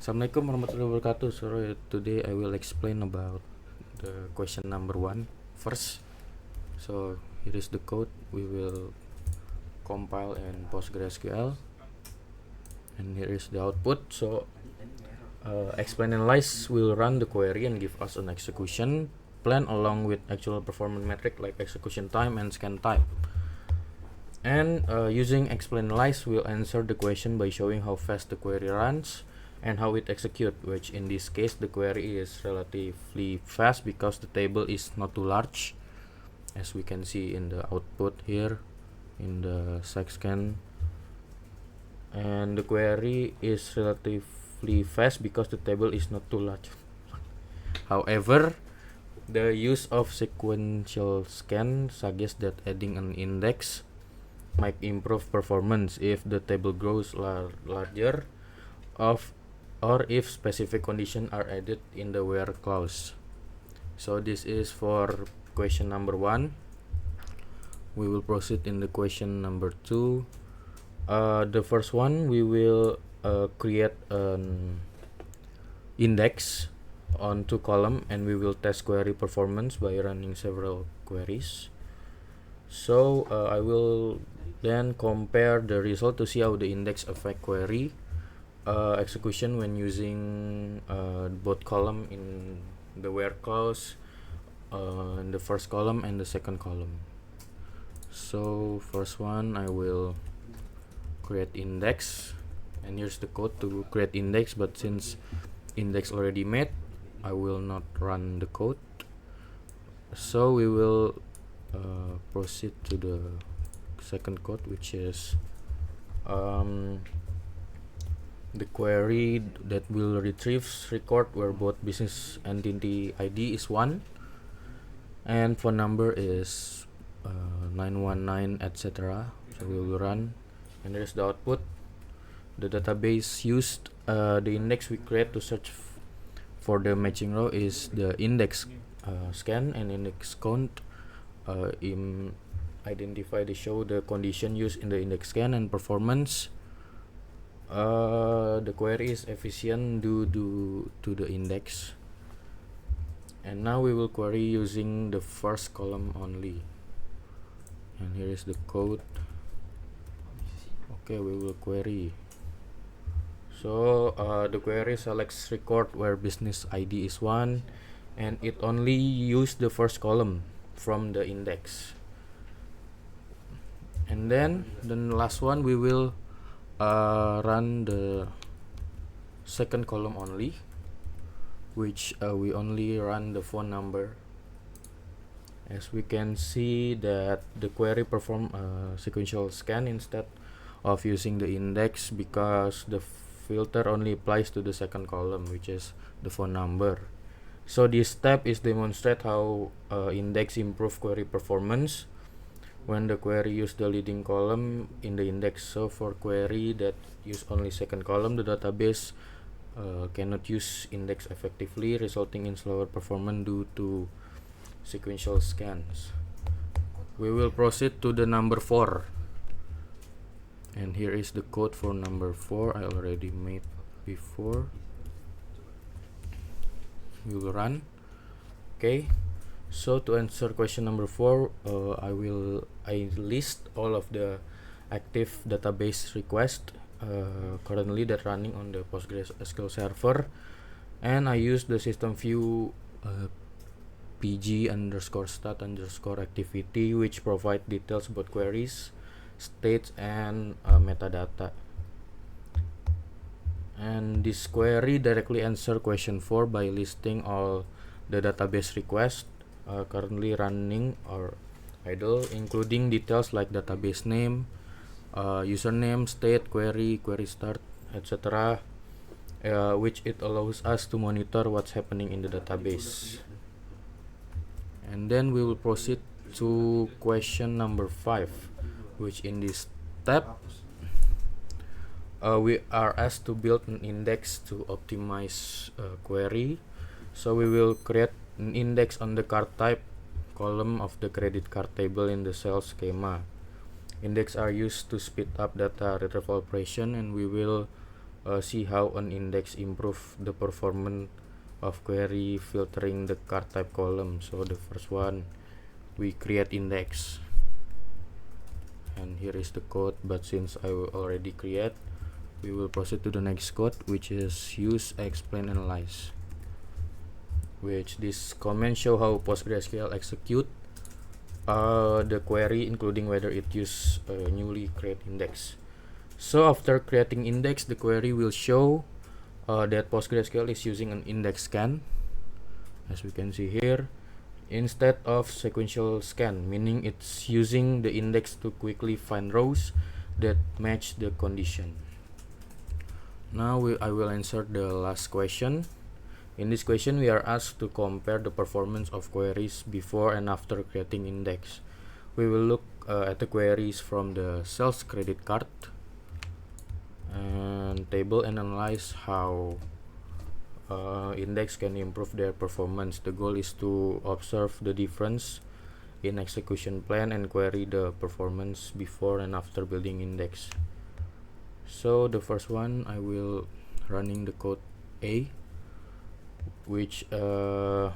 Assalamualaikum warahmatullahi wabarakatuh. So today I will explain about the question number 1 first. So here is the code we will compile in PostgreSQL, and here is the output. So explain analyze will run the query and give us an execution plan along with actual performance metric like execution time and scan time. And using explain analyze will answer the question by showing how fast the query runs and how it executes, which in this case the query is relatively fast because the table is not too large, as we can see in the output here in the secscan. And the query is relatively fast because the table is not too large. However, the use of sequential scan suggests that adding an index might improve performance if the table grows larger or if specific conditions are added in the where clause. So this is for question number 1. We will proceed in the question number 2. The first one, we will create an index on 2 columns, and we will test query performance by running several queries. So I will then compare the result to see how the index affect query execution when using both column in the where clause, in the first column and the second column. So first one, I will create index, and here's the code to create index, but since index already made, I will not run the code. So we will proceed to the second code, which is the query that will retrieve record where both business entity ID is 1 and phone number is 919, etc. So we will run, and there's the output. The database used, the index we create to search for the matching row is the index scan and index count. Identify to show the condition used in the index scan and performance. The query is efficient due to the index. And now we will query using the first column only. And here is the code. Okay, we will query. So the query selects record where business ID is 1, and it only use the first column from the index. And then the last one, we will run the second column only, which we only run the phone number. As we can see that the query perform sequential scan instead of using the index because the filter only applies to the second column, which is the phone number. So this step is demonstrate how index improve query performance when the query use the leading column in the index. So for query that use only second column, the database cannot use index effectively, resulting in slower performance due to sequential scans. We will proceed to the number 4, and here is the code for number 4. I already made before. We will run. Okay, so to answer question number 4, I list all of the active database request currently that running on the PostgreSQL server, and I use the system view pg_stat_activity, which provide details about queries, states, and metadata. And this query directly answer question 4 by listing all the database requests currently running or idle, including details like database name, username, state, query start, etc., which it allows us to monitor what's happening in the database. And then we will proceed to question number 5, which in this step we are asked to build an index to optimize query. So we will create an index on the card type column of the credit card table in the sales schema. Index are used to speed up data retrieval operation, and we will see how an index improve the performance of query filtering the card type column. So the first one, we create index, and here is the code, but since I will already create, we will proceed to the next code, which is use, explain, analyze, which this comment show how PostgreSQL execute the query, including whether it use a newly create index. So after creating index, the query will show that PostgreSQL is using an index scan, as we can see here, instead of sequential scan, meaning it's using the index to quickly find rows that match the condition. Now I will answer the last question. In this question, we are asked to compare the performance of queries before and after creating index. We will look at the queries from the sales credit card and table and analyze how index can improve their performance. The goal is to observe the difference in execution plan and query the performance before and after building index. So the first one, I will running the code A, which the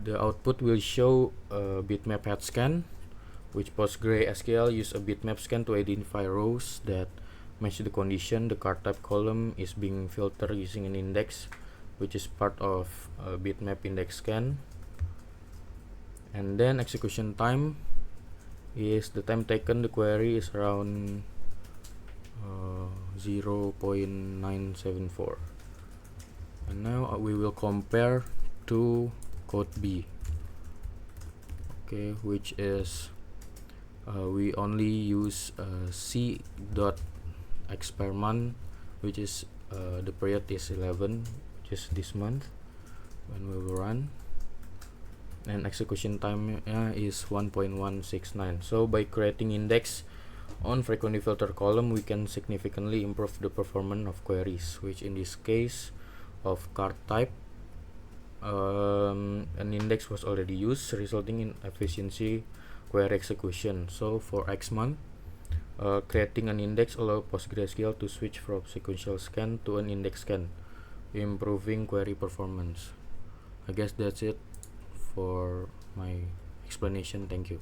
output will show a bitmap head scan, which PostgreSQL use a bitmap scan to identify rows that match the condition. The card type column is being filtered using an index, which is part of a bitmap index scan. And then execution time is the time taken. The query is around 0.974. And now we will compare to code B, okay, which is we only use c.experiment, which is the period is 11, just this month when we will run, and execution time is 1.169. So by creating index on frequently filter column, we can significantly improve the performance of queries, which in this case of card type, an index was already used, resulting in efficiency query execution. So for X month, creating an index allow PostgreSQL to switch from sequential scan to an index scan, improving query performance. I guess that's it for my explanation. Thank you.